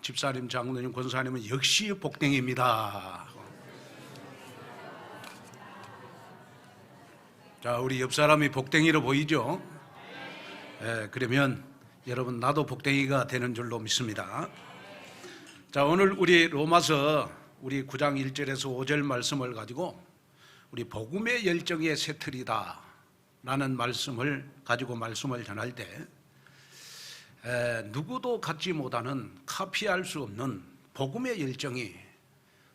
집사님, 장로님, 권사님은 역시 복댕입니다. 자, 우리 옆 사람이 복댕이로 보이죠? 그러면 여러분 나도 복댕이가 되는 줄로 믿습니다. 자, 오늘 우리 로마서 우리 9장 1절에서 5절 말씀을 가지고 우리 복음의 열정의 새틀이다 라는 말씀을 가지고 말씀을 전할 때 누구도 갖지 못하는 카피할 수 없는 복음의 열정이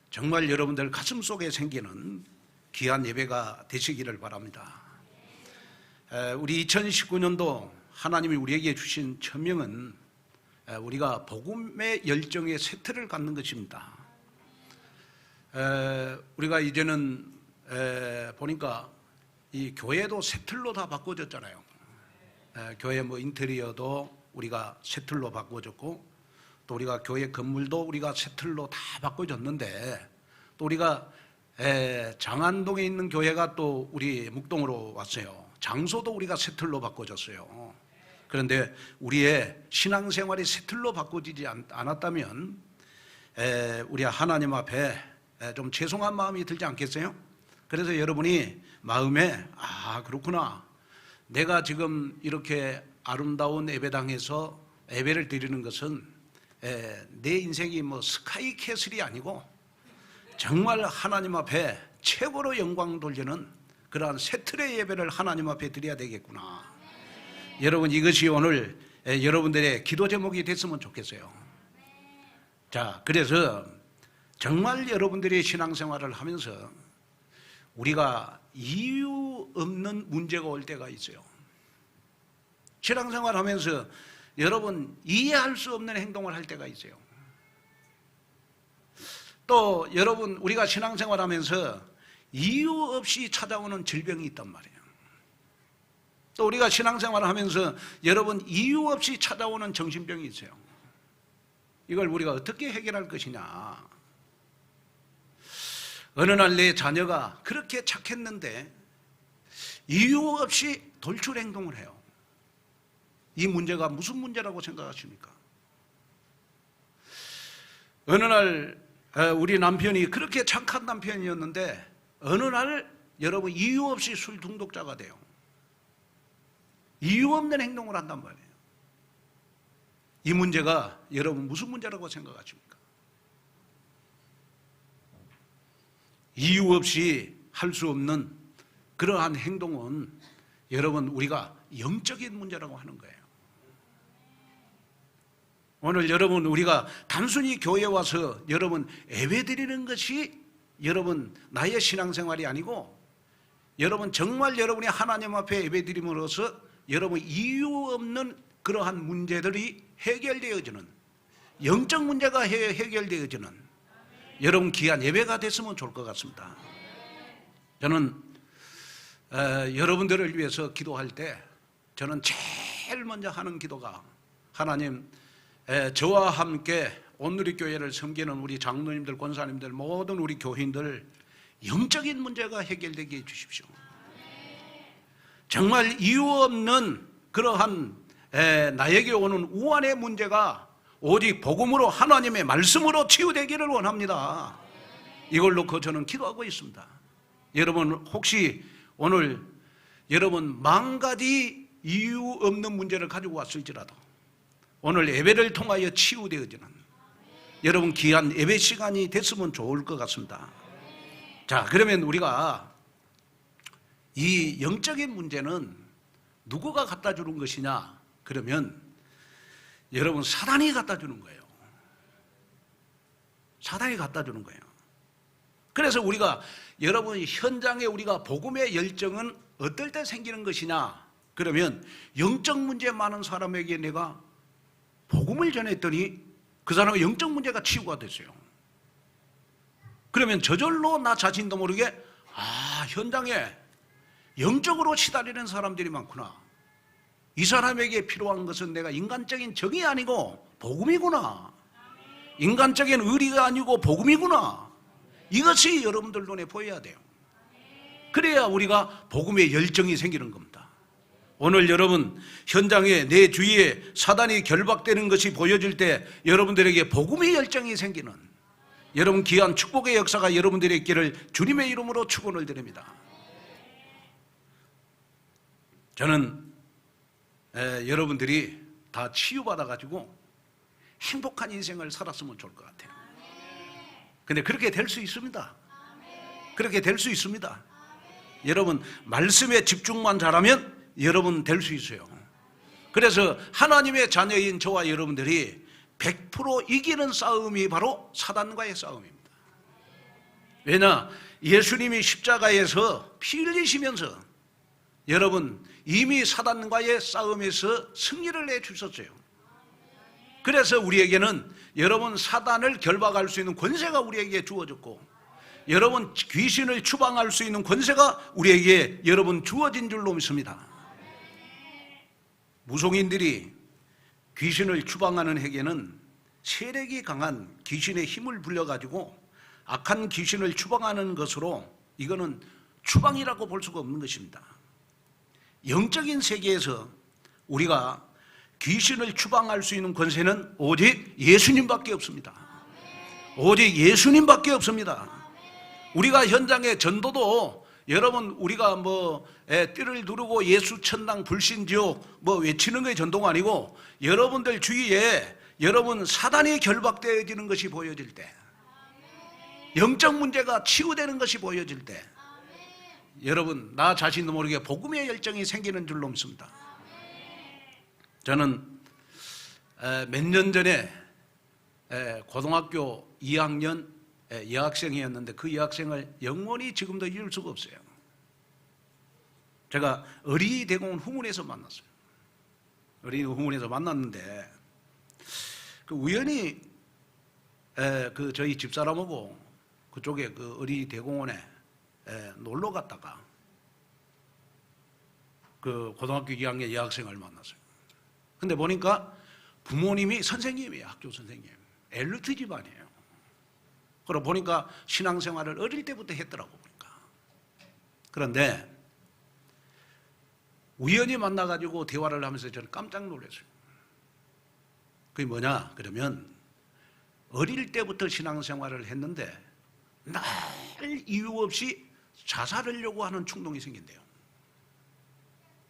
정말 여러분들 가슴 속에 생기는 귀한 예배가 되시기를 바랍니다. 우리 2019년도 하나님이 우리에게 주신 천명은 우리가 복음의 열정의 세틀을 갖는 것입니다. 우리가 이제는 보니까 이 교회도 세틀로 다 바꿔졌잖아요. 교회 뭐 인테리어도 우리가 세틀로 바꿔줬고, 또 우리가 교회 건물도 우리가 세틀로 다 바꿔줬는데, 또 우리가 장안동에 있는 교회가 또 우리 묵동으로 왔어요. 장소도 우리가 세틀로 바꿔줬어요. 그런데 우리의 신앙생활이 세틀로 바꿔지지 않았다면 우리 하나님 앞에 좀 죄송한 마음이 들지 않겠어요? 그래서 여러분이 마음에 그렇구나, 내가 지금 이렇게 아름다운 예배당에서 예배를 드리는 것은 내 인생이 뭐 스카이 캐슬이 아니고 정말 하나님 앞에 최고로 영광 돌리는 그러한 세틀의 예배를 하나님 앞에 드려야 되겠구나. 여러분, 이것이 오늘 여러분들의 기도 제목이 됐으면 좋겠어요. 자, 그래서 정말 여러분들이 신앙생활을 하면서 우리가 이유 없는 문제가 올 때가 있어요. 신앙생활 하면서 여러분 이해할 수 없는 행동을 할 때가 있어요. 또 여러분, 우리가 신앙생활 하면서 이유 없이 찾아오는 질병이 있단 말이에요. 또 우리가 신앙생활 하면서 여러분 이유 없이 찾아오는 정신병이 있어요. 이걸 우리가 어떻게 해결할 것이냐. 어느 날 내 자녀가 그렇게 착했는데 이유 없이 돌출 행동을 해요. 이 문제가 무슨 문제라고 생각하십니까? 어느 날 우리 남편이 그렇게 착한 남편이었는데 어느 날 여러분 이유 없이 술 중독자가 돼요. 이유 없는 행동을 한단 말이에요. 이 문제가 여러분 무슨 문제라고 생각하십니까? 이유 없이 할 수 없는 그러한 행동은 여러분 우리가 영적인 문제라고 하는 거예요. 오늘 여러분, 우리가 단순히 교회에 와서 여러분 예배 드리는 것이 여러분 나의 신앙생활이 아니고, 여러분 정말 여러분이 하나님 앞에 예배 드림으로써 여러분 이유 없는 그러한 문제들이 해결되어지는, 영적 문제가 해결되어지는 여러분 귀한 예배가 됐으면 좋을 것 같습니다. 저는 여러분들을 위해서 기도할 때 저는 제일 먼저 하는 기도가, 하나님, 저와 함께 온누리교회를 섬기는 우리 장로님들, 권사님들, 모든 우리 교인들 영적인 문제가 해결되게 해주십시오. 정말 이유 없는 그러한 나에게 오는 우환의 문제가 오직 복음으로, 하나님의 말씀으로 치유되기를 원합니다. 이걸 놓고 저는 기도하고 있습니다. 여러분, 혹시 오늘 여러분 10,000가지 이유 없는 문제를 가지고 왔을지라도 오늘 예배를 통하여 치유되어지는 여러분 귀한 예배 시간이 됐으면 좋을 것 같습니다. 자, 그러면 우리가 이 영적인 문제는 누구가 갖다 주는 것이냐? 그러면 여러분 사단이 갖다 주는 거예요. 사단이 갖다 주는 거예요. 그래서 우리가 여러분 현장에 우리가 복음의 열정은 어떨 때 생기는 것이냐? 그러면 영적 문제 많은 사람에게 내가 복음을 전했더니 그 사람의 영적 문제가 치유가 됐어요. 그러면 저절로 나 자신도 모르게 현장에 영적으로 시달리는 사람들이 많구나. 이 사람에게 필요한 것은 내가 인간적인 정이 아니고 복음이구나. 인간적인 의리가 아니고 복음이구나. 이것이 여러분들 눈에 보여야 돼요. 그래야 우리가 복음의 열정이 생기는 겁니다. 오늘 여러분 현장에 내 주위에 사단이 결박되는 것이 보여질 때 여러분들에게 복음의 열정이 생기는 여러분 귀한 축복의 역사가 여러분들의 있기를 주님의 이름으로 축원을 드립니다. 저는 여러분들이 다 치유받아가지고 행복한 인생을 살았으면 좋을 것 같아요. 근데 그렇게 될 수 있습니다. 그렇게 될 수 있습니다. 여러분 말씀에 집중만 잘하면 여러분 될 수 있어요. 그래서 하나님의 자녀인 저와 여러분들이 100% 이기는 싸움이 바로 사단과의 싸움입니다. 왜냐? 예수님이 십자가에서 피 흘리시면서 여러분 이미 사단과의 싸움에서 승리를 내주셨어요. 그래서 우리에게는 여러분 사단을 결박할 수 있는 권세가 우리에게 주어졌고 여러분 귀신을 추방할 수 있는 권세가 우리에게 여러분 주어진 줄로 믿습니다. 무속인들이 귀신을 추방하는 해계는 세력이 강한 귀신의 힘을 불려가지고 악한 귀신을 추방하는 것으로 이거는 추방이라고 볼 수가 없는 것입니다. 영적인 세계에서 우리가 귀신을 추방할 수 있는 권세는 오직 예수님밖에 없습니다. 오직 예수님밖에 없습니다. 우리가 현장의 전도도 여러분 우리가 띠를 두르고 예수 천당 불신 지옥 외치는 게 전도가 아니고 여러분들 주위에 여러분 사단이 결박되어지는 것이 보여질 때 영적 문제가 치유되는 것이 보여질 때 여러분 나 자신도 모르게 복음의 열정이 생기는 줄로 믿습니다. 저는 몇 년 전에 고등학교 2학년 여학생이었는데 그 여학생을 영원히 지금도 잊을 수가 없어요. 제가 어린이대공원 후문에서 만났어요. 어린이 후문에서 만났는데 그 우연히 그 저희 집사람하고 그쪽에 그 어린이대공원에 놀러 갔다가 그 고등학교 2학년 여학생을 만났어요. 근데 보니까 부모님이 선생님이에요. 학교 선생님. 엘리트 집안이에요. 그러고 보니까 신앙생활을 어릴 때부터 했더라고 보니까. 그런데 우연히 만나가지고 대화를 하면서 저는 깜짝 놀랐어요. 그게 뭐냐 그러면 어릴 때부터 신앙생활을 했는데 날 이유 없이 자살하려고 하는 충동이 생긴대요.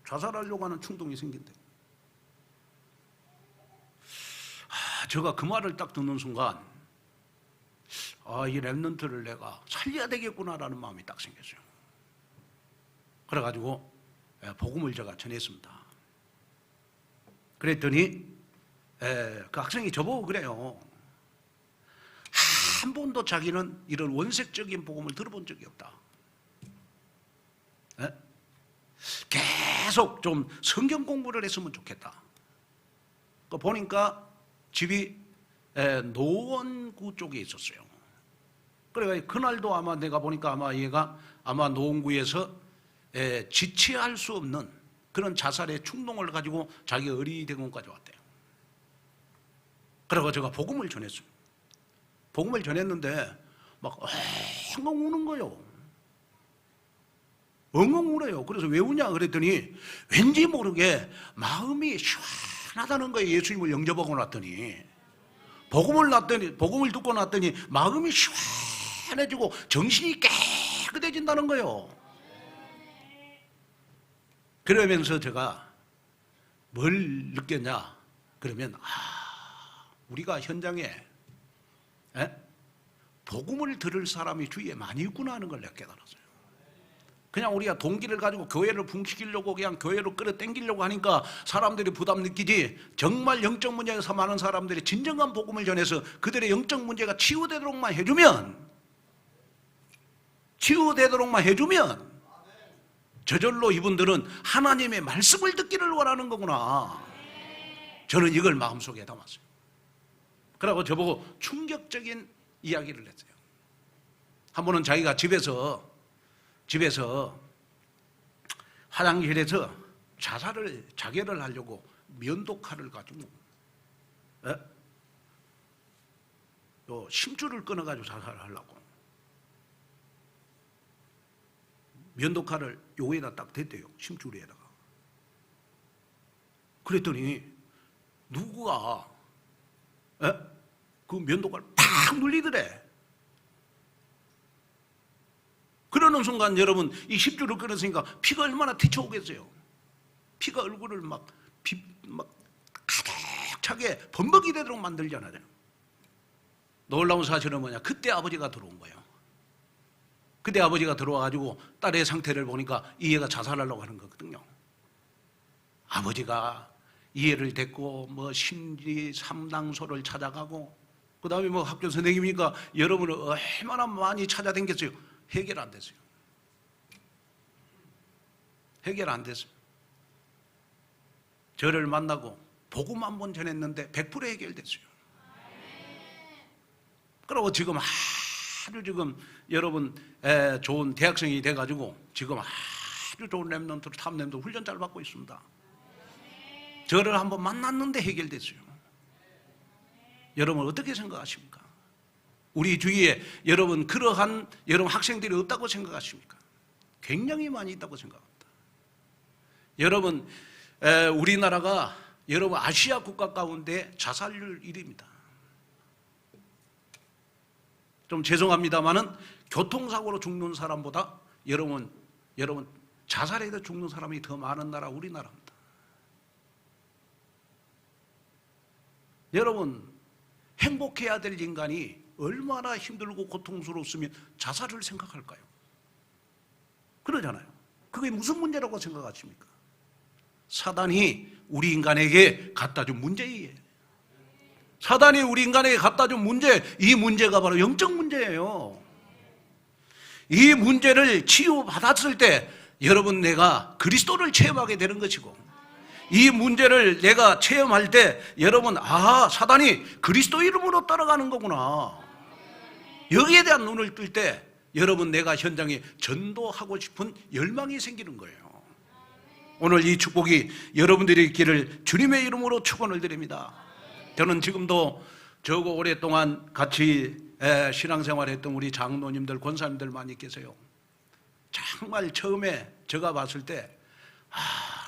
자살하려고 하는 충동이 생긴대요. 제가 그 말을 딱 듣는 순간 이 랩런트를 내가 살려야 되겠구나라는 마음이 딱 생겼어요. 그래가지고 복음을 제가 전했습니다. 그랬더니 그 학생이 저보고 그래요. 한 번도 자기는 이런 원색적인 복음을 들어본 적이 없다. 계속 좀 성경 공부를 했으면 좋겠다. 보니까 집이 노원구 쪽에 있었어요. 그래서 그날도 아마 내가 보니까 아마 얘가 아마 노원구에서 지체할 수 없는 그런 자살의 충동을 가지고 자기 어린이대공원까지 왔대요. 그래서 제가 복음을 전했어요. 복음을 전했는데 막 엉엉 우는 거예요. 엉엉 울어요. 그래서 왜 우냐 그랬더니 왠지 모르게 마음이 시원하다는 거예요. 예수님을 영접하고 났더니 복음을 듣고 났더니 마음이 시원해지고 정신이 깨끗해진다는 거예요. 그러면서 제가 뭘 느꼈냐 그러면 우리가 현장에 복음을 들을 사람이 주위에 많이 있구나 하는 걸 내가 깨달았어요. 그냥 우리가 동기를 가지고 교회를 붕시키려고 그냥 교회로 끌어당기려고 하니까 사람들이 부담 느끼지 정말 영적 문제에서 많은 사람들이 진정한 복음을 전해서 그들의 영적 문제가 치유되도록만 해주면 저절로 이분들은 하나님의 말씀을 듣기를 원하는 거구나. 저는 이걸 마음속에 담았어요. 그러고 저보고 충격적인 이야기를 했어요. 한 번은 자기가 집에서 화장실에서 자결을 하려고 면도칼을 가지고 심줄을 끊어가지고 자살을 하려고 면도칼을 요에다 딱 댔대요. 심줄 위에다가. 그랬더니 누구가 그 면도칼 팍 눌리더래. 그러는 순간 여러분 이 10주를 끊었으니까 피가 얼마나 튀쳐오겠어요. 피가 얼굴을 막 가득 차게 범벅이 되도록 만들잖아요. 놀라운 사실은 뭐냐, 그때 아버지가 들어온 거예요. 그때 아버지가 들어와가지고 딸의 상태를 보니까 이 애가 자살하려고 하는 거거든요. 아버지가 이 애를 데리고 뭐 심리 상담소를 찾아가고, 그 다음에 뭐 학교 선생님이니까 여러분을 얼마나 많이 찾아다녔어요. 해결 안 됐어요. 해결 안 됐어요. 저를 만나고 복음 한 번 전했는데 100% 해결됐어요. 그리고 지금 아주 지금 여러분 좋은 대학생이 돼가지고 지금 아주 좋은 랩런트로 탑랩런트 훈련 잘 받고 있습니다. 저를 한번 만났는데 해결됐어요. 여러분 어떻게 생각하십니까? 우리 주위에 여러분 그러한 여러분 학생들이 없다고 생각하십니까? 굉장히 많이 있다고 생각합니다. 여러분 우리나라가 여러분 아시아 국가 가운데 자살률 1위입니다. 좀 죄송합니다만은 교통사고로 죽는 사람보다 여러분 자살해서 죽는 사람이 더 많은 나라 우리나라입니다. 여러분 행복해야 될 인간이 얼마나 힘들고 고통스러웠으면 자살을 생각할까요? 그러잖아요. 그게 무슨 문제라고 생각하십니까? 사단이 우리 인간에게 갖다 준 문제예요. 사단이 우리 인간에게 갖다 준 문제, 이 문제가 바로 영적 문제예요. 이 문제를 치유받았을 때 여러분 내가 그리스도를 체험하게 되는 것이고, 이 문제를 내가 체험할 때 여러분 사단이 그리스도 이름으로 따라가는 거구나, 여기에 대한 눈을 뜰 때 여러분 내가 현장에 전도하고 싶은 열망이 생기는 거예요. 오늘 이 축복이 여러분들이 있기를 주님의 이름으로 축원을 드립니다. 저는 지금도 저거 오랫동안 같이 신앙생활했던 우리 장로님들, 권사님들 많이 계세요. 정말 처음에 제가 봤을 때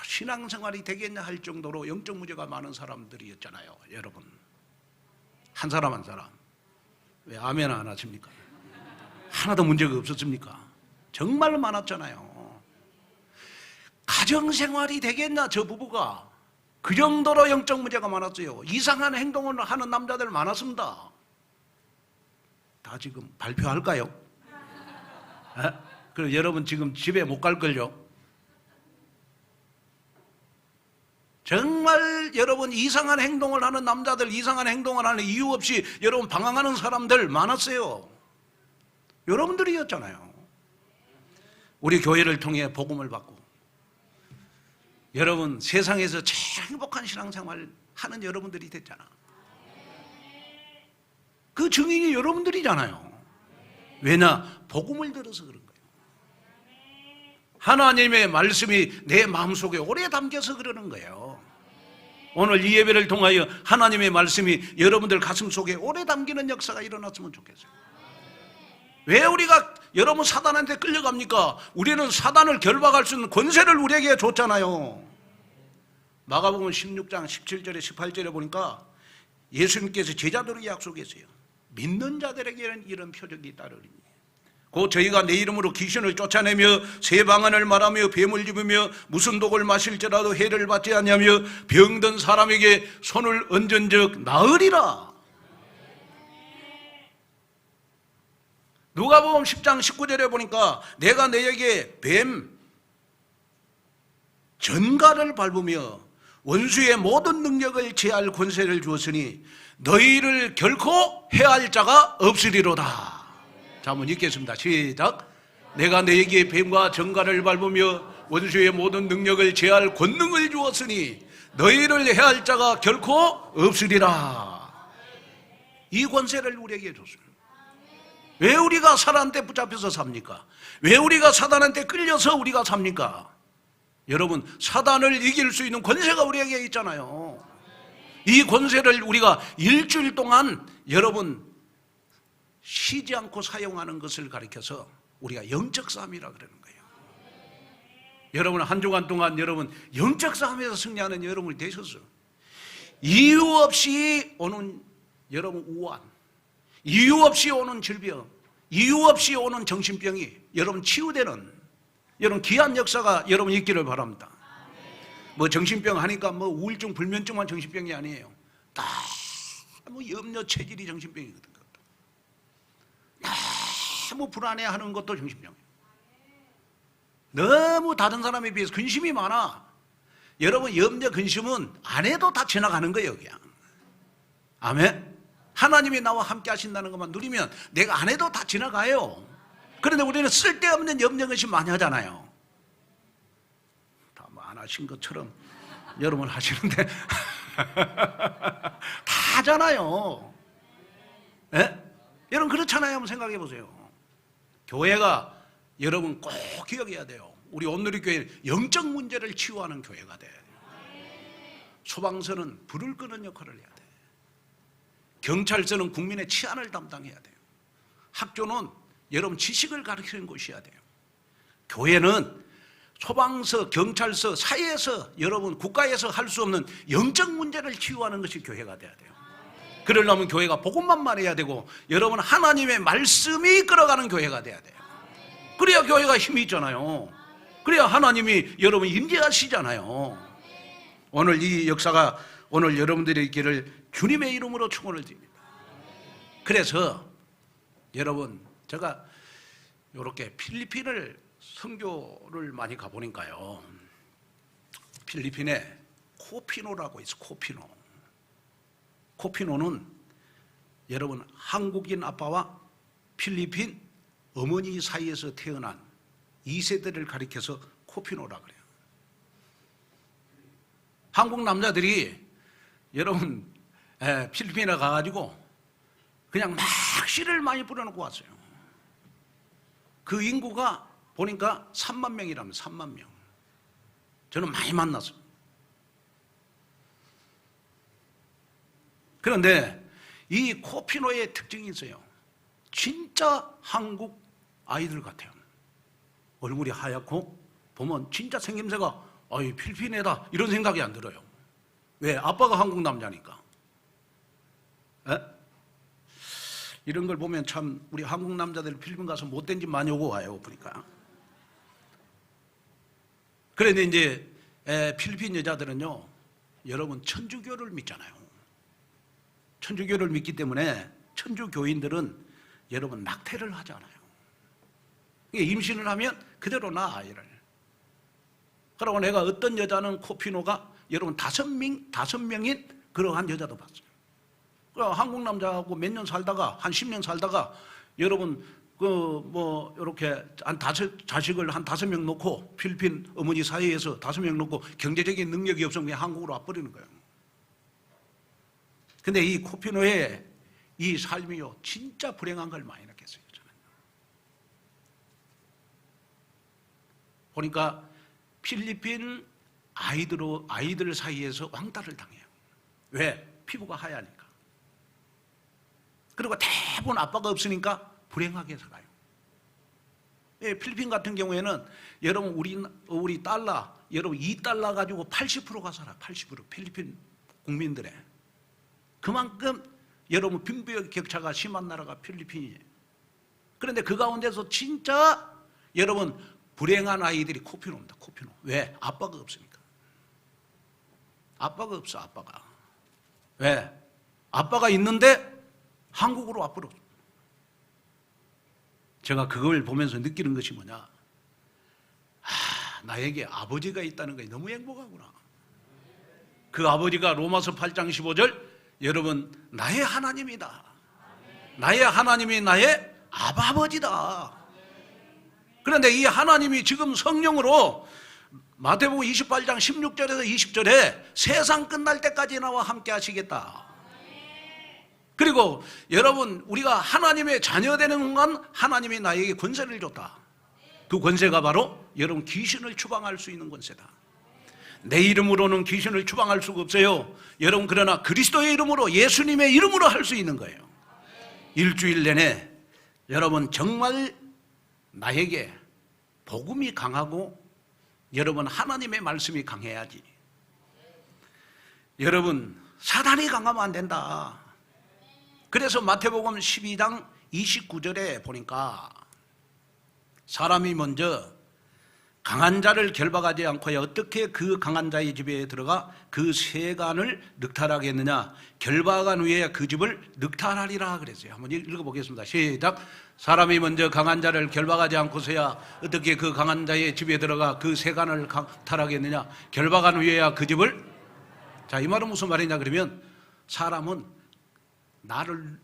신앙생활이 되겠냐 할 정도로 영적 문제가 많은 사람들이었잖아요. 여러분 한 사람 한 사람 왜 아멘 안 하십니까? 하나도 문제가 없었습니까? 정말 많았잖아요. 가정생활이 되겠냐 저 부부가, 그 정도로 영적 문제가 많았어요. 이상한 행동을 하는 남자들 많았습니다. 다 지금 발표할까요? 그럼 여러분 지금 집에 못 갈걸요? 정말 여러분 이상한 행동을 하는 남자들, 이상한 행동을 하는 이유 없이 여러분 방황하는 사람들 많았어요. 여러분들이었잖아요. 우리 교회를 통해 복음을 받고 여러분 세상에서 제일 행복한 신앙생활 하는 여러분들이 됐잖아. 그 증인이 여러분들이잖아요. 왜냐? 복음을 들어서 그런 거예요. 하나님의 말씀이 내 마음속에 오래 담겨서 그러는 거예요. 오늘 이 예배를 통하여 하나님의 말씀이 여러분들 가슴 속에 오래 담기는 역사가 일어났으면 좋겠어요. 왜 우리가 여러분 사단한테 끌려갑니까? 우리는 사단을 결박할 수 있는 권세를 우리에게 줬잖아요. 마가복음 16장 17절에 18절에 보니까 예수님께서 제자들에게 약속했어요. 믿는 자들에게는 이런 표적이 따르리니 곧 저희가 내 이름으로 귀신을 쫓아내며 새 방언을 말하며 뱀을 집으며 무슨 독을 마실지라도 해를 받지 않냐며 병든 사람에게 손을 얹은즉 나으리라. 누가복음 10장 19절에 보니까 내가 너에게 뱀 전갈을 밟으며 원수의 모든 능력을 제할 권세를 주었으니 너희를 결코 해할 자가 없으리로다. 자, 한번 읽겠습니다. 시작. 내가 너에게 뱀과 전갈을 밟으며 원수의 모든 능력을 제할 권능을 주었으니 너희를 해할 자가 결코 없으리라. 이 권세를 우리에게 줬어요. 왜 우리가 사단한테 붙잡혀서 삽니까? 왜 우리가 사단한테 끌려서 우리가 삽니까? 여러분 사단을 이길 수 있는 권세가 우리에게 있잖아요. 이 권세를 우리가 일주일 동안 여러분 쉬지 않고 사용하는 것을 가리켜서 우리가 영적 싸움이라 그러는 거예요. 여러분 한 주간 동안 여러분 영적 싸움에서 승리하는 여러분이 되셨어요. 이유 없이 오는 여러분 우환, 이유 없이 오는 질병, 이유 없이 오는 정신병이 여러분 치유되는 여러분 귀한 역사가 여러분 있기를 바랍니다. 뭐 정신병 하니까 뭐 우울증, 불면증만 정신병이 아니에요. 다 뭐 염려, 체질이 정신병이거든. 너무 불안해하는 것도 정신병이에요. 너무 다른 사람에 비해서 근심이 많아. 여러분 염려, 근심은 안 해도 다 지나가는 거예요, 그냥. 아멘. 하나님이 나와 함께 하신다는 것만 누리면 내가 안 해도 다 지나가요. 그런데 우리는 쓸데없는 염려, 근심 많이 하잖아요. 다 뭐 안 하신 것처럼 여러분 하시는데 다 하잖아요. 예? 여러분 그렇잖아요. 한번 생각해 보세요. 교회가 여러분 꼭 기억해야 돼요. 우리 온누리교회는 영적 문제를 치유하는 교회가 돼야 돼요. 소방서는 불을 끄는 역할을 해야 돼요. 경찰서는 국민의 치안을 담당해야 돼요. 학교는 여러분 지식을 가르치는 곳이어야 돼요. 교회는 소방서, 경찰서, 사회에서 여러분 국가에서 할 수 없는 영적 문제를 치유하는 것이 교회가 돼야 돼요. 그러려면 교회가 복음만 말해야 되고 여러분 하나님의 말씀이 끌어가는 교회가 돼야 돼요. 그래야 교회가 힘이 있잖아요. 그래야 하나님이 여러분 임재하시잖아요. 오늘 이 역사가 오늘 여러분들이 있기를 주님의 이름으로 축원을 드립니다. 그래서 여러분 제가 이렇게 필리핀을 선교를 많이 가보니까요, 필리핀에 코피노라고 있어. 코피노는 여러분 한국인 아빠와 필리핀 어머니 사이에서 태어난 2세대를 가리켜서 코피노라 그래요. 한국 남자들이 여러분 필리핀에 가가지고 그냥 막 씨를 많이 뿌려놓고 왔어요. 그 인구가 보니까 3만 명이라면 3만 명. 저는 많이 만났어요. 그런데 이 코피노의 특징이 있어요. 진짜 한국 아이들 같아요. 얼굴이 하얗고 보면 진짜 생김새가 필리핀 애다 이런 생각이 안 들어요. 왜? 아빠가 한국 남자니까. 에? 이런 걸 보면 참 우리 한국 남자들 필리핀 가서 못된 짓 많이 오고 와요. 보니까. 그런데 이제 필리핀 여자들은요, 여러분 천주교를 믿잖아요. 천주교를 믿기 때문에 천주교인들은 여러분 낙태를 하잖아요. 임신을 하면 그대로 낳아 아이를. 그러고 내가 어떤 여자는 코피노가 여러분 5명인 그러한 여자도 봤어요. 한국 남자하고 몇 년 살다가 한 10년 살다가 여러분 이렇게 자식을 한 5명 놓고 필리핀 어머니 사이에서 5명 놓고 경제적인 능력이 없으면 그냥 한국으로 와버리는 거예요. 근데 이 코피노의 이 삶이요 진짜 불행한 걸 많이 느꼈어요. 저는. 보니까 필리핀 아이들 사이에서 왕따를 당해요. 왜? 피부가 하얘니까. 그리고 대부분 아빠가 없으니까 불행하게 살아요. 필리핀 같은 경우에는 여러분 우리 달러 여러분 2달러 가지고 80%가 살아. 80% 필리핀 국민들의. 그만큼 여러분 빈부의 격차가 심한 나라가 필리핀이에요. 그런데 그 가운데서 진짜 여러분 불행한 아이들이 코피노입니다. 코피노. 왜? 아빠가 없으니까. 아빠가 없어. 아빠가. 왜? 아빠가 있는데 한국으로 와버려. 제가 그걸 보면서 느끼는 것이 뭐냐, 나에게 아버지가 있다는 것이 너무 행복하구나. 그 아버지가 로마서 8장 15절 여러분 나의 하나님이다. 나의 하나님이 나의 아버지다. 그런데 이 하나님이 지금 성령으로 마태복음 28장 16절에서 20절에 세상 끝날 때까지 나와 함께 하시겠다. 그리고 여러분 우리가 하나님의 자녀되는 순간 하나님이 나에게 권세를 줬다. 그 권세가 바로 여러분 귀신을 추방할 수 있는 권세다. 내 이름으로는 귀신을 추방할 수가 없어요. 여러분 그러나 그리스도의 이름으로 예수님의 이름으로 할 수 있는 거예요. 일주일 내내 여러분 정말 나에게 복음이 강하고 여러분, 하나님의 말씀이 강해야지. 여러분, 사단이 강하면 안 된다. 그래서 마태복음 12장 29절에 보니까 사람이 먼저 강한 자를 결박하지 않고야 어떻게 그 강한 자의 집에 들어가 그 세간을 늑탈하겠느냐. 결박한 후에 그 집을 늑탈하리라 그랬어요. 한번 읽어보겠습니다. 시작. 사람이 먼저 강한 자를 결박하지 않고서야 어떻게 그 강한 자의 집에 들어가 그 세간을 늑탈하겠느냐. 결박한 후에야 그 집을. 자, 이 말은 무슨 말이냐 그러면 사람은 나를,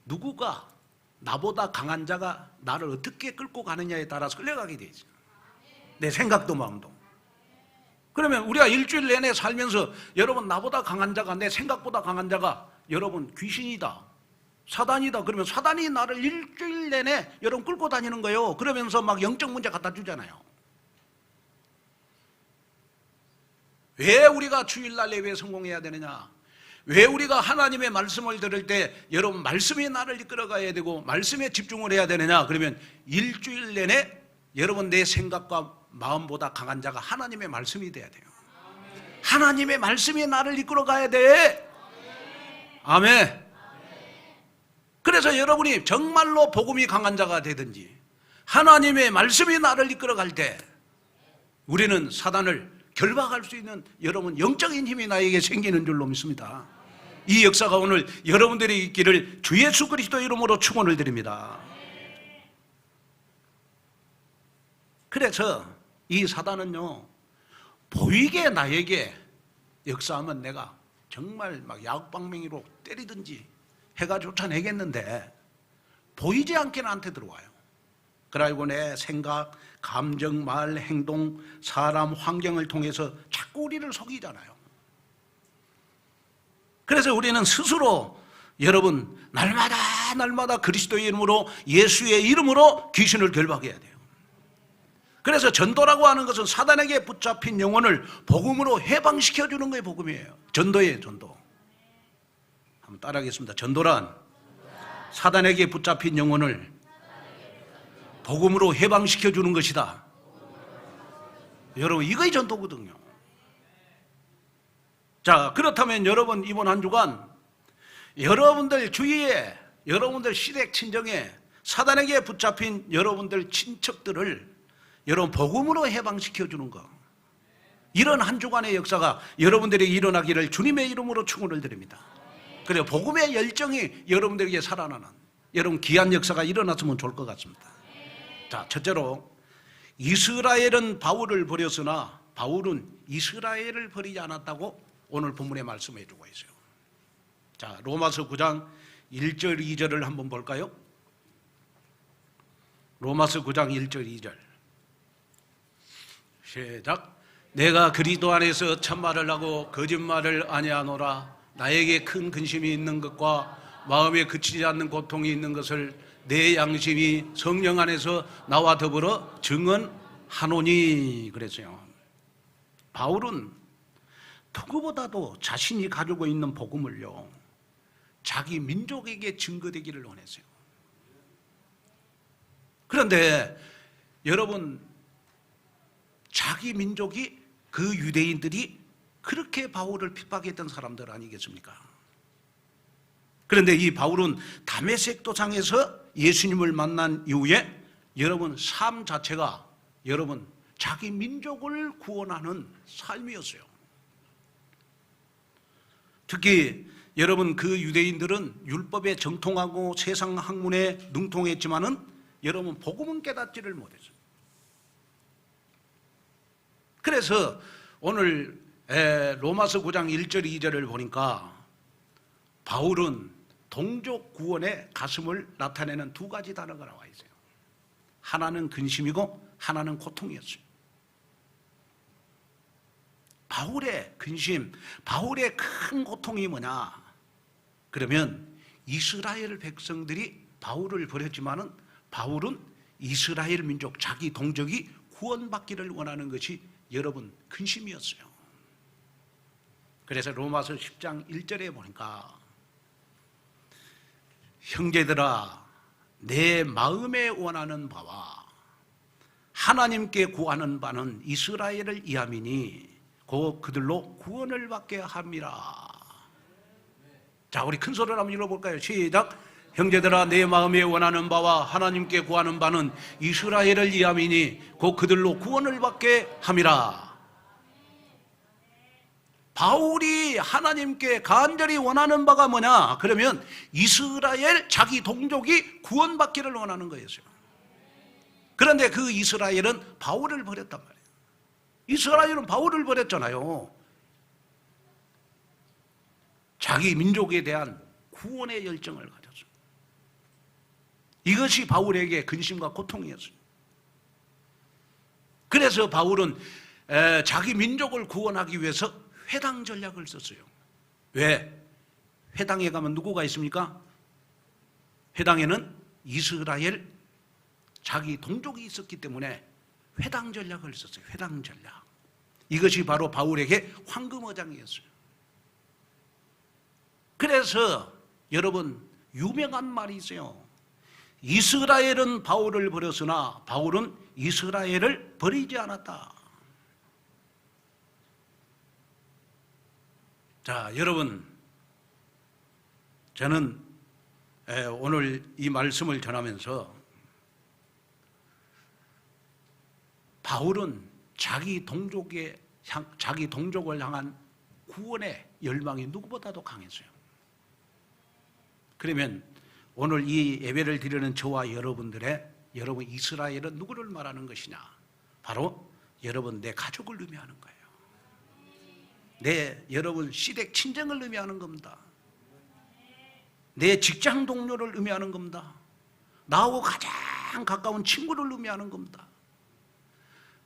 누구가 나보다 강한 자가 나를 어떻게 끌고 가느냐에 따라서 끌려가게 되죠. 내 생각도 마음도. 그러면 우리가 일주일 내내 살면서 여러분, 나보다 강한 자가, 내 생각보다 강한 자가 여러분 귀신이다, 사단이다 그러면 사단이 나를 일주일 내내 여러분 끌고 다니는 거예요. 그러면서 막 영적 문제 갖다 주잖아요. 왜 우리가 주일날 예배에 성공해야 되느냐? 왜 우리가 하나님의 말씀을 들을 때 여러분 말씀이 나를 이끌어가야 되고 말씀에 집중을 해야 되느냐? 그러면 일주일 내내 여러분 내 생각과 마음보다 강한 자가 하나님의 말씀이 돼야 돼요. 하나님의 말씀이 나를 이끌어가야 돼. 아멘. 그래서 여러분이 정말로 복음이 강한 자가 되든지 하나님의 말씀이 나를 이끌어갈 때 우리는 사단을 결박할 수 있는 여러분 영적인 힘이 나에게 생기는 줄로 믿습니다. 이 역사가 오늘 여러분들이 있기를 주 예수 그리스도 이름으로 축원을 드립니다. 그래서 이 사단은요, 보이게 나에게 역사하면 내가 정말 막 야구방망이로 때리든지 해가 쫓아내겠는데 보이지 않게 나한테 들어와요. 그리고 내 생각, 감정, 말, 행동, 사람, 환경을 통해서 자꾸 우리를 속이잖아요. 그래서 우리는 스스로 여러분 날마다 그리스도의 이름으로, 예수의 이름으로 귀신을 결박해야 돼요. 그래서 전도라고 하는 것은 사단에게 붙잡힌 영혼을 복음으로 해방시켜주는 거예요. 복음이에요. 전도예요. 전도. 한번 따라하겠습니다. 전도란 사단에게 붙잡힌 영혼을 복음으로 해방시켜주는 것이다. 여러분, 이거이 전도거든요. 자, 그렇다면 여러분 이번 한 주간 여러분들 주위에, 여러분들 시댁 친정에 사단에게 붙잡힌 여러분들 친척들을 여러분 복음으로 해방시켜주는 거, 이런 한 주간의 역사가 여러분들에게 일어나기를 주님의 이름으로 축원을 드립니다. 그래요. 복음의 열정이 여러분들에게 살아나는 여러분 귀한 역사가 일어났으면 좋을 것 같습니다. 자, 첫째로 이스라엘은 바울을 버렸으나 바울은 이스라엘을 버리지 않았다고 오늘 본문에 말씀해 주고 있어요. 자, 로마서 9장 1절 2절을 한번 볼까요? 로마서 9장 1절 2절 시작. 내가 그리스도 안에서 참말을 하고 거짓말을 아니하노라. 나에게 큰 근심이 있는 것과 마음에 그치지 않는 고통이 있는 것을 내 양심이 성령 안에서 나와 더불어 증언하노니 그랬어요. 바울은 누구보다도 자신이 가지고 있는 복음을요, 자기 민족에게 증거되기를 원했어요. 그런데 여러분, 자기 민족이, 그 유대인들이 그렇게 바울을 핍박했던 사람들 아니겠습니까? 그런데 이 바울은 다메섹 도상에서 예수님을 만난 이후에 여러분 삶 자체가 여러분 자기 민족을 구원하는 삶이었어요. 특히 여러분 그 유대인들은 율법에 정통하고 세상 학문에 능통했지만은 여러분 복음은 깨닫지를 못했어요. 그래서 오늘 로마서 9장 1절 2절을 보니까 바울은 동족 구원의 가슴을 나타내는 두 가지 단어가 나와 있어요. 하나는 근심이고 하나는 고통이었어요. 바울의 근심, 바울의 큰 고통이 뭐냐? 그러면 이스라엘 백성들이 바울을 버렸지만은 바울은 이스라엘 민족, 자기 동족이 구원받기를 원하는 것이 여러분 근심이었어요. 그래서 로마서 10장 1절에 보니까 형제들아 내 마음에 원하는 바와 하나님께 구하는 바는 이스라엘을 이함이니 곧 그들로 구원을 받게 함이라. 자, 우리 큰 소리로 한번 읽어볼까요? 시작. 형제들아, 내 마음에 원하는 바와 하나님께 구하는 바는 이스라엘을 이함이니 곧 그들로 구원을 받게 함이라. 바울이 하나님께 간절히 원하는 바가 뭐냐? 그러면 이스라엘 자기 동족이 구원받기를 원하는 거였어요. 그런데 그 이스라엘은 바울을 버렸단 말이에요. 이스라엘은 바울을 버렸잖아요. 자기 민족에 대한 구원의 열정을 가졌어요. 이것이 바울에게 근심과 고통이었어요. 그래서 바울은 자기 민족을 구원하기 위해서 회당 전략을 썼어요. 왜? 회당에 가면 누구가 있습니까? 회당에는 이스라엘 자기 동족이 있었기 때문에 회당 전략을 썼어요. 회당 전략. 이것이 바로 바울에게 황금어장이었어요. 그래서 여러분, 유명한 말이 있어요. 이스라엘은 바울을 버렸으나 바울은 이스라엘을 버리지 않았다. 자, 여러분, 저는 오늘 이 말씀을 전하면서 바울은 자기 동족을 향한 구원의 열망이 누구보다도 강했어요. 그러면 오늘 이 예배를 드리는 저와 여러분 이스라엘은 누구를 말하는 것이냐? 바로 여러분, 내 가족을 의미하는 거예요. 여러분 시댁 친정을 의미하는 겁니다. 내 직장 동료를 의미하는 겁니다. 나하고 가장 가까운 친구를 의미하는 겁니다.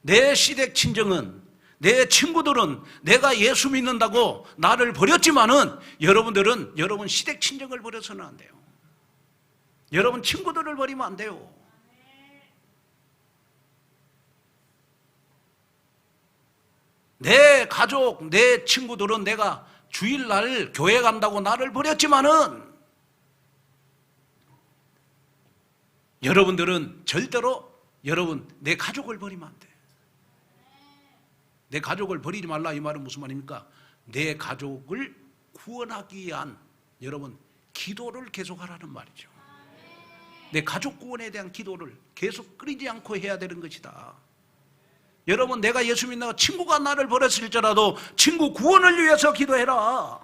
내 시댁 친정은, 내 친구들은 내가 예수 믿는다고 나를 버렸지만은 여러분들은 여러분 시댁 친정을 버려서는 안 돼요. 여러분 친구들을 버리면 안 돼요. 내 가족, 내 친구들은 내가 주일날 교회 간다고 나를 버렸지만은 여러분들은 절대로 여러분 내 가족을 버리면 안 돼. 내 가족을 버리지 말라, 이 말은 무슨 말입니까? 내 가족을 구원하기 위한 여러분 기도를 계속하라는 말이죠. 내 가족 구원에 대한 기도를 계속 끊이지 않고 해야 되는 것이다. 여러분, 내가 예수 믿는 친구가 나를 버렸을지라도 친구 구원을 위해서 기도해라.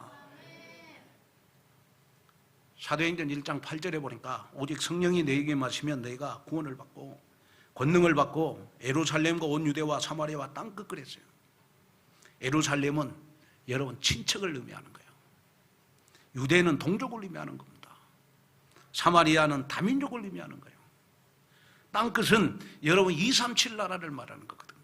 사도행전 1장 8절에 보니까 오직 성령이 너에게 마시면 너희가 구원을 받고 권능을 받고 예루살렘과 온 유대와 사마리아와 땅끝 그랬어요. 예루살렘은 여러분 친척을 의미하는 거예요. 유대는 동족을 의미하는 겁니다. 사마리아는 다민족을 의미하는 거예요. 땅끝은 여러분 237 나라를 말하는 거거든요.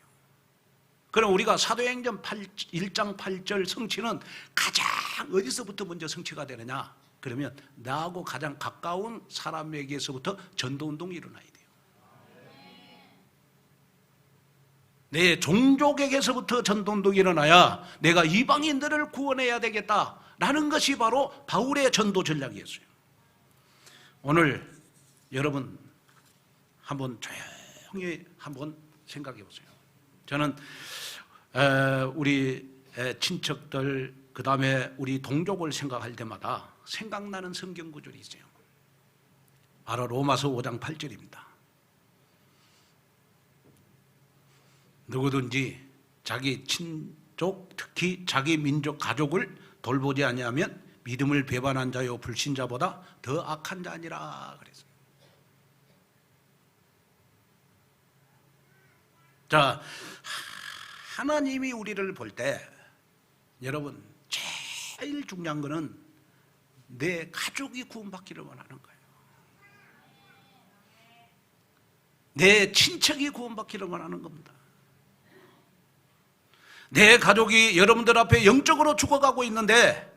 그럼 우리가 사도행전 1장 8절 성취는 가장 어디서부터 먼저 성취가 되느냐? 그러면 나하고 가장 가까운 사람에게서부터 전도운동이 일어나야 돼요. 내 종족에게서부터 전도운동이 일어나야 내가 이방인들을 구원해야 되겠다라는 것이 바로 바울의 전도 전략이었어요. 오늘 여러분 한번 조용히 한번 생각해 보세요. 저는 우리 친척들, 그 다음에 우리 동족을 생각할 때마다 생각나는 성경 구절이 있어요. 바로 로마서 5장 8절입니다. 누구든지 자기 친족, 특히 자기 민족 가족을 돌보지 아니하면 믿음을 배반한 자요 불신자보다 더 악한 자 아니라 그랬어요. 자, 하나님이 우리를 볼 때 여러분 제일 중요한 거는 내 가족이 구원받기를 원하는 거예요. 내 친척이 구원받기를 원하는 겁니다. 내 가족이 여러분들 앞에 영적으로 죽어가고 있는데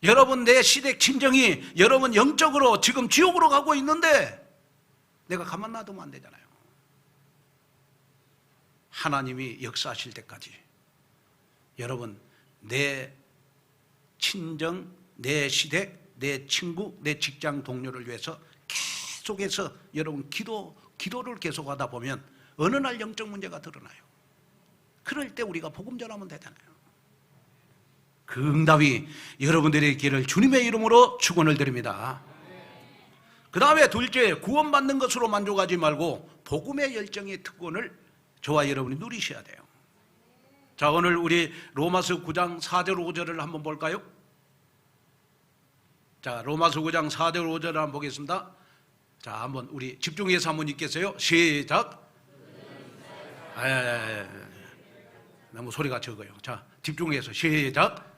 여러분 내 시댁 친정이 여러분 영적으로 지금 지옥으로 가고 있는데 내가 가만 놔두면 안 되잖아요. 하나님이 역사하실 때까지 여러분 내 친정, 내 시댁, 내 친구, 내 직장 동료를 위해서 계속해서 여러분 기도를 계속하다 보면 어느 날 영적 문제가 드러나요. 그럴 때 우리가 복음 전하면 되잖아요. 그 응답이 여러분들의 있기를 주님의 이름으로 축원을 드립니다. 그 다음에 둘째, 구원받는 것으로 만족하지 말고 복음의 열정의 특권을 저와 여러분이 누리셔야 돼요. 자, 오늘 우리 로마서 9장 4절 5절을 한번 볼까요? 자, 로마서 9장 4절 5절을 한번 보겠습니다. 자, 한번 우리 집중해서 한번 읽겠어요. 시작. 너무 소리가 적어요. 자, 집중해서 시작.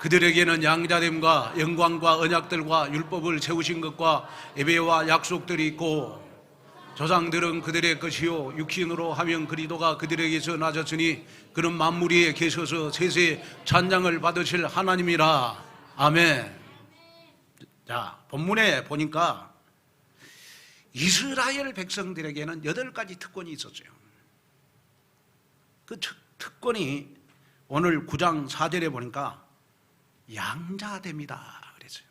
그들에게는 양자됨과 영광과 언약들과 율법을 세우신 것과 예배와 약속들이 있고 조상들은 그들의 것이요 육신으로 하면 그리스도가 그들에게서 나셨으니 그는 만물 위에 계셔서 세세 찬양을 받으실 하나님이라. 아멘. 자, 본문에 보니까 이스라엘 백성들에게는 8가지 특권이 있었어요. 그 특권이 오늘 9장 4절에 보니까 양자됩니다 그랬어요.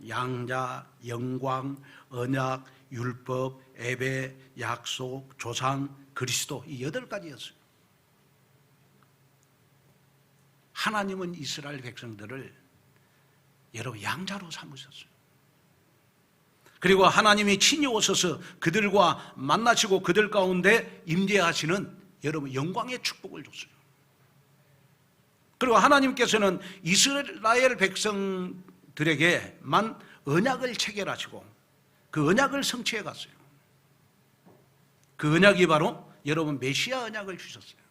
양자, 영광, 언약, 율법, 예배, 약속, 조상, 그리스도, 이 8가지였어요. 하나님은 이스라엘 백성들을 여러분 양자로 삼으셨어요. 그리고 하나님이 친히 오셔서 그들과 만나시고 그들 가운데 임재하시는 여러분 영광의 축복을 줬어요. 그리고 하나님께서는 이스라엘 백성들에게만 언약을 체결하시고 그 언약을 성취해 갔어요. 그 언약이 바로 여러분 메시아 언약을 주셨어요.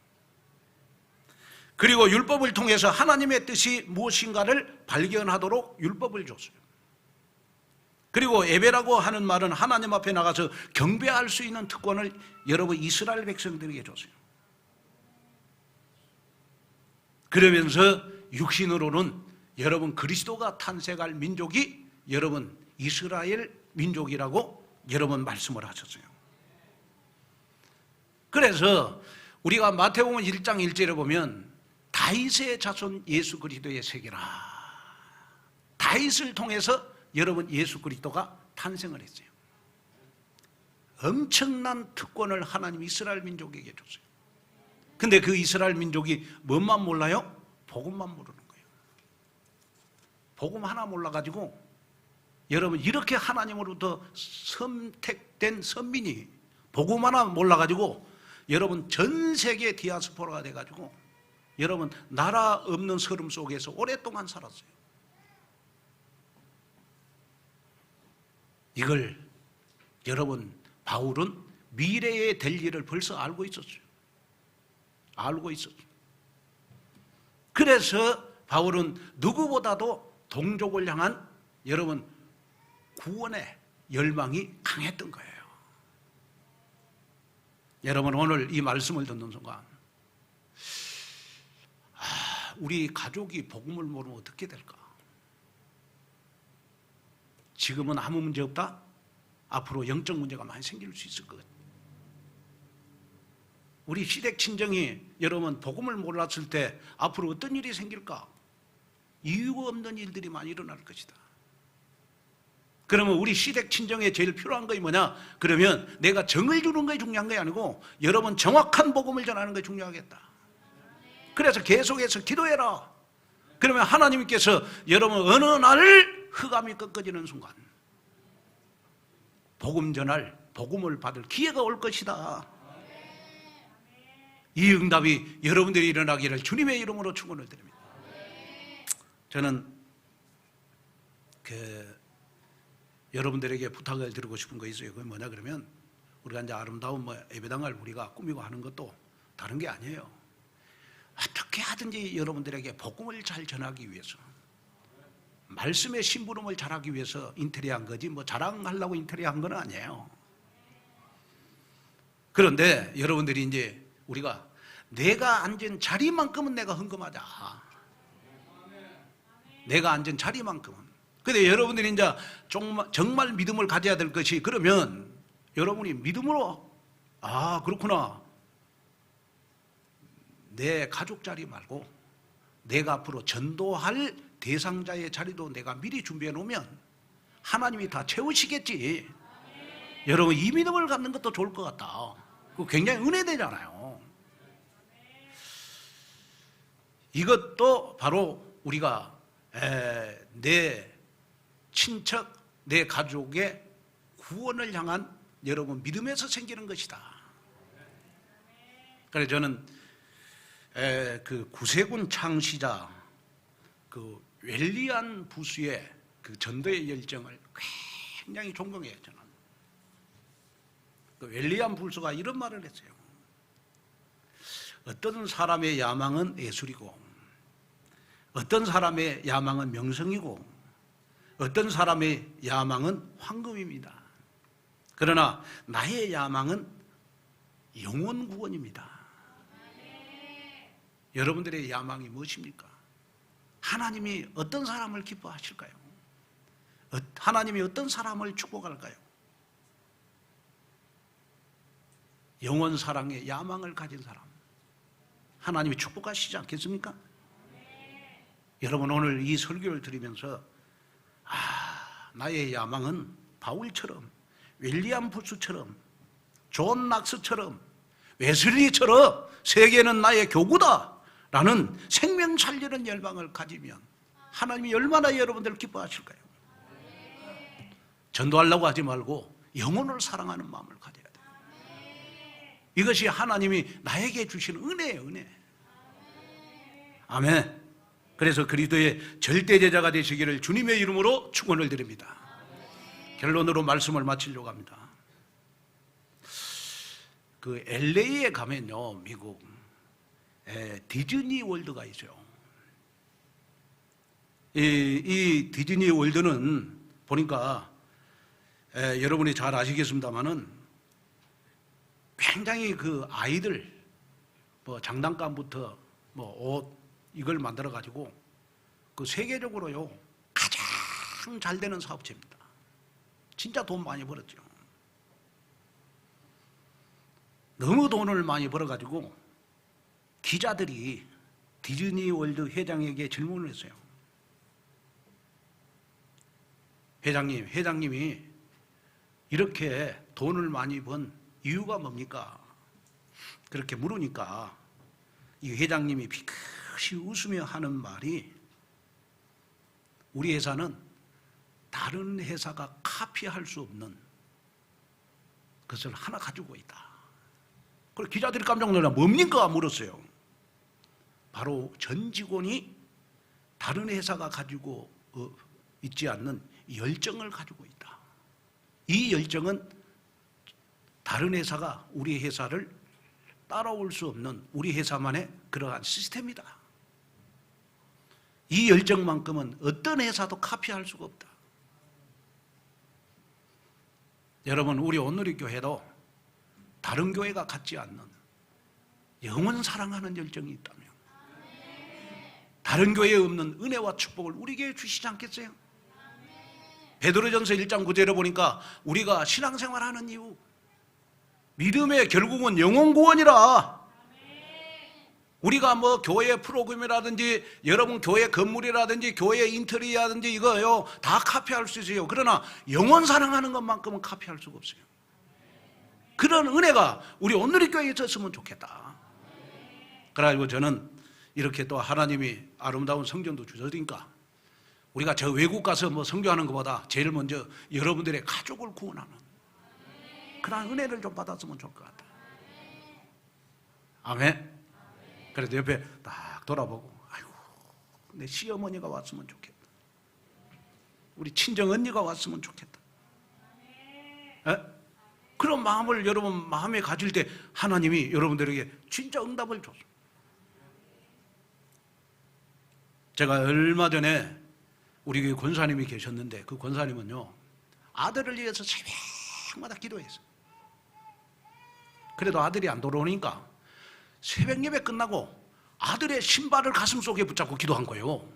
그리고 율법을 통해서 하나님의 뜻이 무엇인가를 발견하도록 율법을 줬어요. 그리고 예배라고 하는 말은 하나님 앞에 나가서 경배할 수 있는 특권을 여러분 이스라엘 백성들에게 줬어요. 그러면서 육신으로는 여러분 그리스도가 탄생할 민족이 여러분 이스라엘 민족이라고 여러분 말씀을 하셨어요. 그래서 우리가 마태복음 1장 1절에 보면 다윗의 자손 예수 그리스도의 세계라. 다윗을 통해서 여러분 예수 그리스도가 탄생을 했어요. 엄청난 특권을 하나님 이스라엘 민족에게 줬어요. 근데 그 이스라엘 민족이 뭔만 몰라요? 복음만 모르는 거예요. 복음 하나 몰라가지고 여러분 이렇게 하나님으로부터 선택된 선민이 복음 하나 몰라가지고 여러분 전 세계 디아스포라가 돼가지고 여러분 나라 없는 서름 속에서 오랫동안 살았어요. 이걸 여러분 바울은 미래에 될 일을 벌써 알고 있었어요. 알고 있었어요. 그래서 바울은 누구보다도 동족을 향한 여러분 구원의 열망이 강했던 거예요. 여러분 오늘 이 말씀을 듣는 순간 우리 가족이 복음을 모르면 어떻게 될까? 지금은 아무 문제 없다? 앞으로 영적 문제가 많이 생길 수 있을 것 같아요. 우리 시댁 친정이 여러분 복음을 몰랐을 때 앞으로 어떤 일이 생길까? 이유가 없는 일들이 많이 일어날 것이다. 그러면 우리 시댁 친정에 제일 필요한 것이 뭐냐? 그러면 내가 정을 주는 것이 중요한 것이 아니고 여러분 정확한 복음을 전하는 것이 중요하겠다. 그래서 계속해서 기도해라. 그러면 하나님께서 여러분 어느 날 흑암이 꺾어지는 순간 복음 전할, 복음을 받을 기회가 올 것이다. 이 응답이 여러분들이 일어나기를 주님의 이름으로 축원을 드립니다. 저는 여러분들에게 부탁을 드리고 싶은 거 있어요. 그게 뭐냐 그러면 우리가 이제 아름다운 예배당을 우리가 꾸미고 하는 것도 다른 게 아니에요. 어떻게 하든지 여러분들에게 복음을 잘 전하기 위해서 말씀의 심부름을 잘하기 위해서 인테리어 한 거지 자랑하려고 인테리어 한 건 아니에요. 그런데 여러분들이 이제 우리가 내가 앉은 자리만큼은 내가 헌금하자. 내가 앉은 자리만큼은. 근데 여러분들이 이제 정말 믿음을 가져야 될 것이 그러면 여러분이 믿음으로 그렇구나. 내 가족 자리 말고 내가 앞으로 전도할 대상자의 자리도 내가 미리 준비해 놓으면 하나님이 다 채우시겠지. 여러분 이 믿음을 갖는 것도 좋을 것 같다. 그 굉장히 은혜되잖아요. 이것도 바로 우리가 내 친척, 내 가족의 구원을 향한 여러분 믿음에서 생기는 것이다. 그래서 저는 그 구세군 창시자 그 웰리안 부수의 그 전도의 열정을 굉장히 존경해요. 저는 그 웰리안 부수가 이런 말을 했어요. 어떤 사람의 야망은 예술이고, 어떤 사람의 야망은 명성이고, 어떤 사람의 야망은 황금입니다. 그러나 나의 야망은 영혼 구원입니다. 여러분들의 야망이 무엇입니까? 하나님이 어떤 사람을 기뻐하실까요? 하나님이 어떤 사람을 축복할까요? 영원 사랑의 야망을 가진 사람, 하나님이 축복하시지 않겠습니까? 여러분 오늘 이 설교를 들으면서 나의 야망은 바울처럼, 윌리엄 부스처럼, 존 낙스처럼, 웨슬리처럼 세계는 나의 교구다 라는 생명 살리는 열망을 가지면 하나님이 얼마나 여러분들을 기뻐하실까요? 전도하려고 하지 말고 영혼을 사랑하는 마음을 가져야 돼요. 이것이 하나님이 나에게 주시는 은혜예요, 은혜. 아멘. 그래서 그리스도의 절대 제자가 되시기를 주님의 이름으로 축원을 드립니다. 결론으로 말씀을 마치려고 합니다. 그 LA에 가면요, 미국 디즈니 월드가 있어요. 이 디즈니 월드는 보니까 여러분이 잘 아시겠습니다만은 굉장히 그 아이들 뭐 장난감부터 뭐 옷 이걸 만들어 가지고 그 세계적으로요 가장 잘 되는 사업체입니다. 진짜 돈 많이 벌었죠. 너무 돈을 많이 벌어 가지고 기자들이 디즈니 월드 회장에게 질문을 했어요. 회장님이 이렇게 돈을 많이 번 이유가 뭡니까? 그렇게 물으니까 이 회장님이 비끗이 웃으며 하는 말이, 우리 회사는 다른 회사가 카피할 수 없는 것을 하나 가지고 있다. 그래서 기자들이 깜짝 놀라 뭡니까? 물었어요. 바로 전 직원이 다른 회사가 가지고 있지 않는 열정을 가지고 있다. 이 열정은 다른 회사가 우리 회사를 따라올 수 없는 우리 회사만의 그러한 시스템이다. 이 열정만큼은 어떤 회사도 카피할 수가 없다. 여러분 우리 온누리 교회도 다른 교회가 갖지 않는 영원 사랑하는 열정이 있다면 다른 교회에 없는 은혜와 축복을 우리 교회에 주시지 않겠어요? 베드로전서 1장 9절에 보니까 우리가 신앙생활하는 이유, 믿음의 결국은 영혼 구원이라. 우리가 뭐 교회 프로그램이라든지 여러분 교회 건물이라든지 교회 인테리어라든지 이거요 다 카피할 수 있어요. 그러나 영혼 사랑하는 것만큼은 카피할 수가 없어요. 그런 은혜가 우리 온누리 교회에 있었으면 좋겠다. 그래가지고 저는 이렇게 또 하나님이 아름다운 성전도 주셨으니까 우리가 저 외국 가서 뭐 선교하는 것보다 제일 먼저 여러분들의 가족을 구원하는 그런 은혜를 좀 받았으면 좋을 것 같다. 아멘. 그래서 옆에 딱 돌아보고, 아이고, 내 시어머니가 왔으면 좋겠다. 우리 친정 언니가 왔으면 좋겠다. 에? 그런 마음을 여러분 마음에 가질 때 하나님이 여러분들에게 진짜 응답을 줬어요. 제가 얼마 전에 우리 교회 권사님이 계셨는데 그 권사님은요 아들을 위해서 새벽마다 기도했어요. 그래도 아들이 안 돌아오니까 새벽 예배 끝나고 아들의 신발을 가슴속에 붙잡고 기도한 거예요.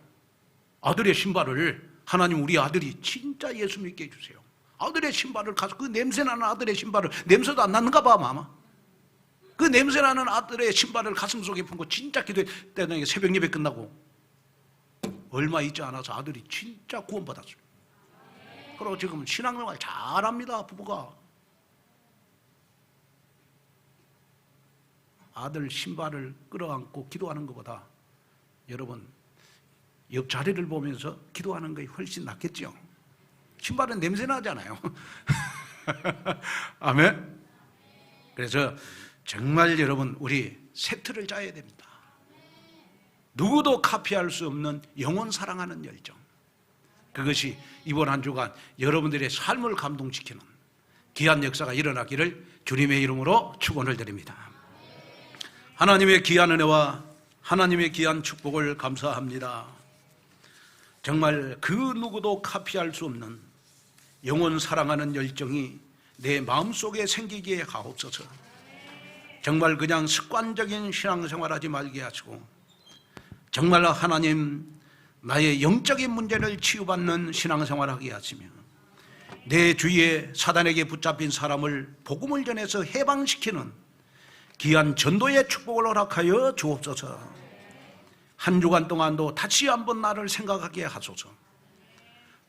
아들의 신발을, 하나님 우리 아들이 진짜 예수 믿게 해주세요. 아들의 신발을 가서 그 냄새나는 아들의 신발을, 냄새도 안 나는가 봐 아마. 그 냄새나는 아들의 신발을 가슴속에 품고 진짜 기도했다는 게 새벽 예배 끝나고 얼마 있지 않아서 아들이 진짜 구원받았어요. 그리고 지금 신앙생활 잘합니다 부부가. 아들 신발을 끌어안고 기도하는 것보다 여러분 옆자리를 보면서 기도하는 것이 훨씬 낫겠죠. 신발은 냄새 나잖아요. 아멘. 그래서 정말 여러분 우리 세트를 짜야 됩니다. 누구도 카피할 수 없는 영혼 사랑하는 열정, 그것이 이번 한 주간 여러분들의 삶을 감동시키는 귀한 역사가 일어나기를 주님의 이름으로 축원을 드립니다. 하나님의 귀한 은혜와 하나님의 귀한 축복을 감사합니다. 정말 그 누구도 카피할 수 없는 영혼 사랑하는 열정이 내 마음속에 생기기에 하옵소서. 정말 그냥 습관적인 신앙생활하지 말게 하시고 정말 하나님 나의 영적인 문제를 치유받는 신앙생활하게 하시며 내 주위에 사단에게 붙잡힌 사람을 복음을 전해서 해방시키는 귀한 전도의 축복을 허락하여 주옵소서. 한 주간 동안도 다시 한번 나를 생각하게 하소서.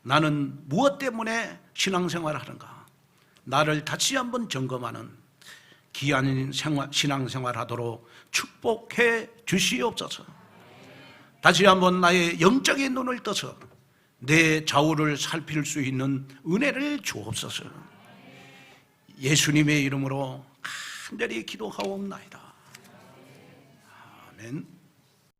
나는 무엇 때문에 신앙생활을 하는가, 나를 다시 한번 점검하는 귀한 신앙생활 하도록 축복해 주시옵소서. 다시 한번 나의 영적인 눈을 떠서 내 좌우를 살필 수 있는 은혜를 주옵소서. 예수님의 이름으로 간절히 기도하옵나이다. 아멘.